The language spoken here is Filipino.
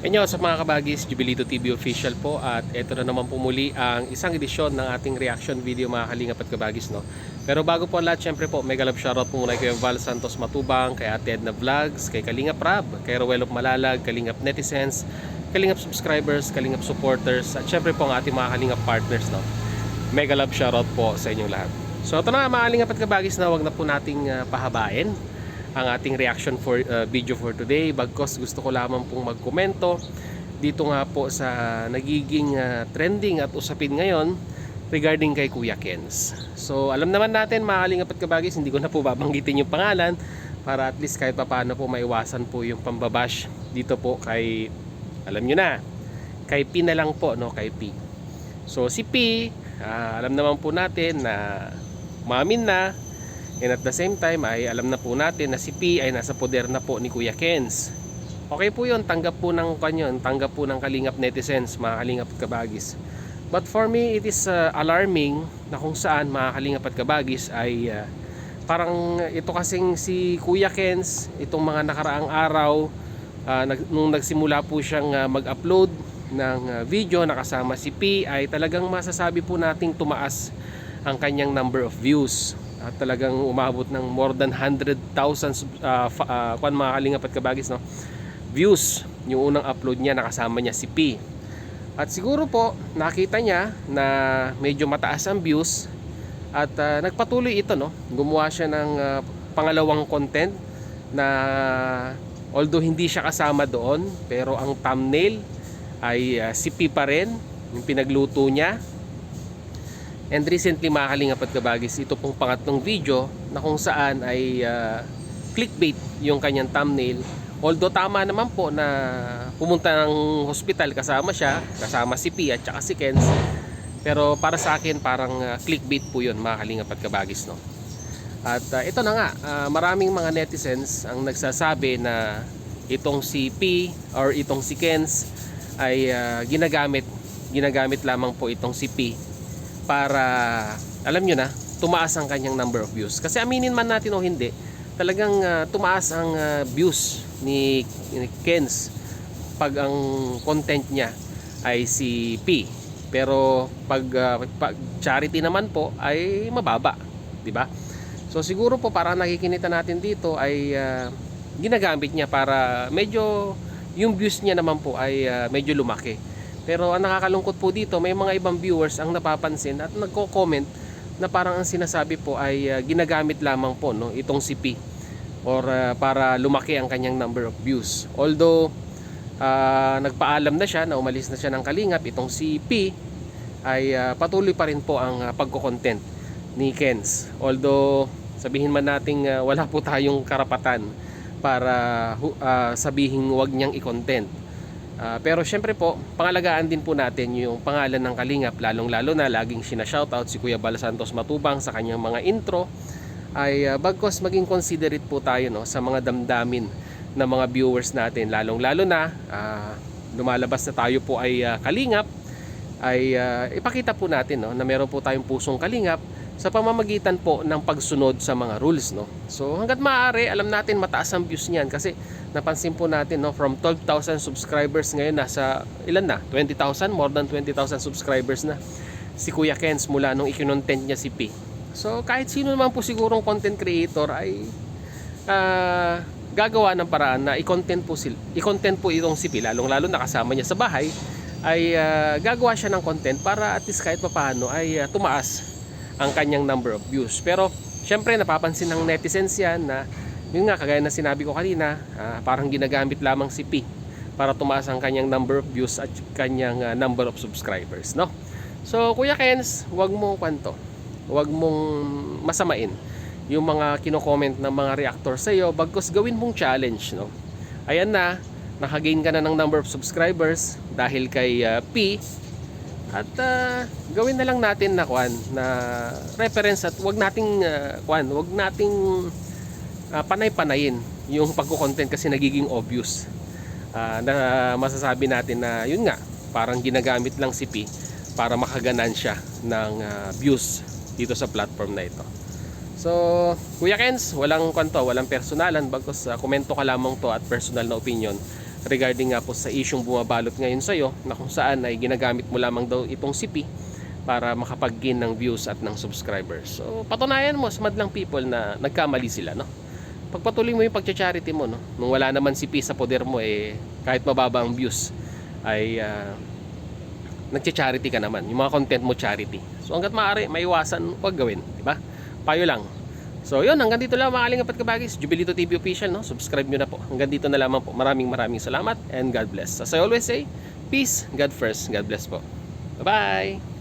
Inyo sa mga kabagis, Jubilito TV official po at ito na naman po muli ang isang edisyon ng ating reaction video mga kalingap at kabagis, no? Pero bago po ang lahat, syempre po mega love shoutout po muna kay Val Santos Matubang, kay Ate Edna Vlogs, kay Kalingap Rab, kay Rowell of Malalag, Kalingap Netizens, Kalingap subscribers, Kalingap supporters at syempre po ang ating mga Kalingap partners, no? Mega love shoutout po sa inyong lahat. So ito na mga kalingap at kabagis, na wag na po nating pahabain ang ating reaction for video for today. Bagkos gusto ko lamang pong magkomento dito nga po sa nagiging trending at usapin ngayon regarding kay Kuya Kenz. So alam naman natin mga kalingap at kabagis, hindi ko na po babanggitin yung pangalan para at least kahit papaano po maiwasan po yung pambabash dito po kay, alam nyo na, kay P na lang po, no? Kay P. So si P, alam naman po natin na umamin na. And at the same time ay alam na po natin na si P ay nasa poder na po ni Kuya Kenz. Okay po yun, tanggap po ng kanyon, tanggap po ng Kalingap Netizens, mga Kalingap at Kabagis. But for me, it is alarming na kung saan mga Kalingap at Kabagis ay parang ito kasing si Kuya Kenz, itong mga nakaraang araw, nung nagsimula po siyang mag-upload ng video na kasama si P, ay talagang masasabi po nating tumaas ang kanyang number of views. At talagang umabot ng more than 100,000 mga kalingap at kabagis, no, views yung unang upload niya, nakasama niya si P. At siguro po nakita niya na medyo mataas ang views at nagpatuloy ito, no, gumawa siya ng pangalawang content na although hindi siya kasama doon, pero ang thumbnail ay si P pa rin yung pinagluto niya. And recently mga kalingap at kabagis, ito pong pangatlong video na kung saan ay clickbait yung kanyang thumbnail. Although tama naman po na pumunta ng hospital kasama siya, kasama si P at saka si Kenz. Pero para sa akin parang clickbait po yun mga kalingap at kabagis, no? At ito na nga, maraming mga netizens ang nagsasabi na itong si P or itong si Kenz ay ginagamit lamang po itong si P para, alam nyo na, tumaas ang kanyang number of views. Kasi aminin man natin o hindi, talagang tumaas ang views ni Kenz pag ang content niya ay si P. Pero pag charity naman po ay mababa, di ba? So siguro po para nakikinita natin dito ay ginagamit niya para medyo yung views niya naman po ay medyo lumaki. Pero ang nakakalungkot po dito, may mga ibang viewers ang napapansin at nagko-comment na parang ang sinasabi po ay ginagamit lamang po, no, itong si P or para lumaki ang kanyang number of views. Although nagpaalam na siya na umalis na siya ng Kalingap, itong si P ay patuloy pa rin po ang pagko-content ni Kenz. Although sabihin man nating wala po tayong karapatan para sabihin wag niyang i-content. Pero syempre po, pangalagaan din po natin yung pangalan ng Kalingap, lalong-lalo na laging sina-shoutout si Kuya Val Santos Matubang sa kanyang mga intro, ay bagkos maging considerate po tayo, no, sa mga damdamin ng mga viewers natin, lalong-lalo na lumalabas na tayo po ay Kalingap, ay ipakita po natin, no, na meron po tayong pusong Kalingap sa pamamagitan po ng pagsunod sa mga rules, no. So hangga't maaari, alam natin mataas ang views niyan kasi napansin po natin, no, from 12,000 subscribers ngayon nasa ilan na? 20,000, more than 20,000 subscribers na si Kuya Kenz mula nung ikinontent niya si P. So kahit sino naman po sigurong content creator ay gagawa ng paraan na i-content po itong si P, lalong-lalo na kasama niya sa bahay, ay gagawa siya ng content para at least kahit papaano ay tumaas ang kanyang number of views. Pero syempre napapansin ng netizens yan na yun nga, kagaya na sinabi ko kanina, parang ginagamit lamang si P para tumaas ang kanyang number of views at kanyang number of subscribers, no? So Kuya Kenz, wag mong kwanto, wag mong masamain yung mga kino-comment ng mga reactor sa iyo, bagkus gawin mong challenge, no? Ayan na, nakagain ka na ng number of subscribers dahil kay P. At gawin na lang natin na na reference at wag nating panay-panayin yung pagko-content kasi nagiging obvious na masasabi natin na yun nga, parang ginagamit lang si P para makaganansya ng views dito sa platform na ito. So Kuya Kenz, walang personalan, bagkus komento ka lamang to at personal na opinion regarding nga po sa isyung bumabalot ngayon sa'yo, na kung saan ay ginagamit mo lamang daw itong CP para makapag-gain ng views at ng subscribers. So patunayan mo sa madlang people na nagkamali sila, no? Pagpatuloy mo yung pagcha-charity mo, no? Nung wala naman CP sa poder mo, kahit mababa ang views ay nagcha-charity ka naman. Yung mga content mo charity. So hangga't maaari, maiwasan, huwag gawin, di ba? Payo lang. So yun, hanggang dito lang mga kalingap at kabagis. Jubilito TV Official, no? Subscribe nyo na po. Hanggang dito na lamang po. Maraming salamat and God bless. As I always say, peace, God first, God bless po. Bye-bye!